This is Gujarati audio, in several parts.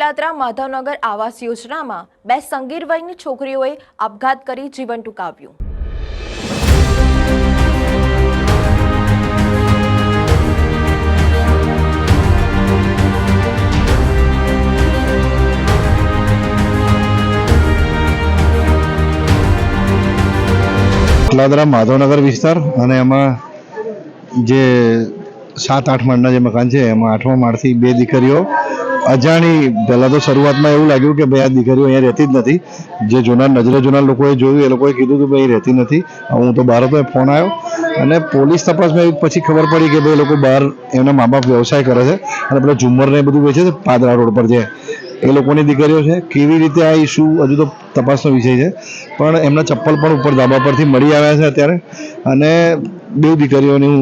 એકલાત્રા માધવનગર આવાસ યોજનામાં બે સંગીર વયની છોકરીઓએ આપઘાત કરી જીવન ટૂંકાવ્યું। એકલાત્રા માધવનગર વિસ્તાર અને એમાં જે 7-8 માળના જે મકાન છે એમાં 8મા માળથી બે દીકરીઓ અજાણી, પહેલા તો શરૂઆતમાં એવું લાગ્યું કે ભાઈ આ દીકરીઓ અહીંયા રહેતી જ નથી। જે જોનાર નજરે જોનાર લોકોએ જોયું, એ લોકોએ કીધું કે ભાઈ રહેતી નથી। હું તો બહાર હતો, ફોન આવ્યો અને પોલીસ તપાસમાં પછી ખબર પડી કે ભાઈ લોકો બહાર એમના મા બાપ વ્યવસાય કરે છે અને પેલા ઝુમ્મર ને બધું વેચે છે પાદરા રોડ પર, જે એ લોકોની દીકરીઓ છે। કેવી રીતે આ ઇસ્યુ હજુ તો તપાસનો વિષય છે, પણ એમના ચપ્પલ પણ ઉપર ધાબા પરથી મળી આવ્યા છે અત્યારે। અને બે દીકરીઓનું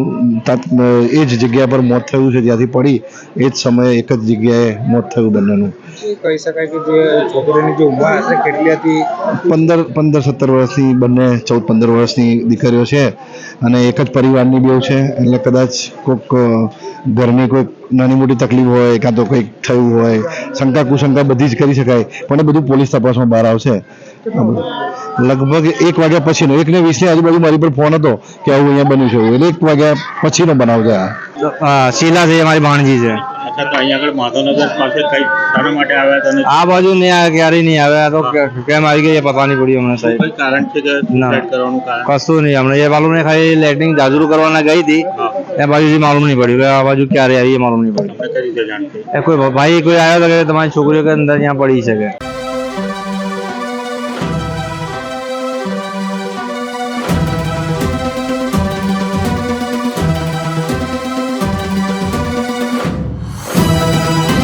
એ જ જગ્યા પર મોત થયું છે, જ્યાંથી પડી એ જ સમયે એક જ જગ્યાએ મોત થયું બંનેનું। કહી શકાય કે જે છોકરીની જે ઉંમર હશે કેટલી હતી? 15-17 વર્ષની, બંને 14-15 વર્ષની દીકરીઓ છે અને એક જ પરિવારની બેવ છે। એટલે કદાચ કોઈક ઘરની કોઈક નાની મોટી તકલીફ હોય કાં તો કંઈક થયું હોય, શંકા કુશંકા બધી જ કરી શકાય, પણ એ બધું પોલીસ તપાસમાં બહાર આવશે। લગભગ 1 વાગ્યા પછીનો, 1:20 ની આજુબાજુ મારી પર ફોન હતો કે આવું અહીંયા બન્યું છે, એટલે 1 વાગ્યા પછીનો બનાવ છે। શીલા છે, મારી ભાણજી છે। अच्छा, तो અહીંયા માધવનગર પાસે કઈ શાના માટે આવ્યા હતા? આ બાજુ નહીં આવ્યા, ક્યારેય નહીં આવ્યા, તો કેમ આવી ગઈ એ પતા નહીં પડી અમને સાહેબ। કોઈ કારણ છે કે સુસાઇડ કરવાનું કારણ? કશું નહીં, અમને એ માલુમ નહીં, ખાલી લેટરિંગ જાજરૂ કરવાના ગઈ હતી એ બાજુથી માલુમ નહીં પડ્યું, આ બાજુ ક્યારે આવી એ માલુમ નહીં પડ્યું। કઈ રીતે જાણ થઈ? એ કોઈ ભાઈ કોઈ આવ્યો હતો કે તમારી છોકરીઓ કે અંદર ત્યાં પડી શકે।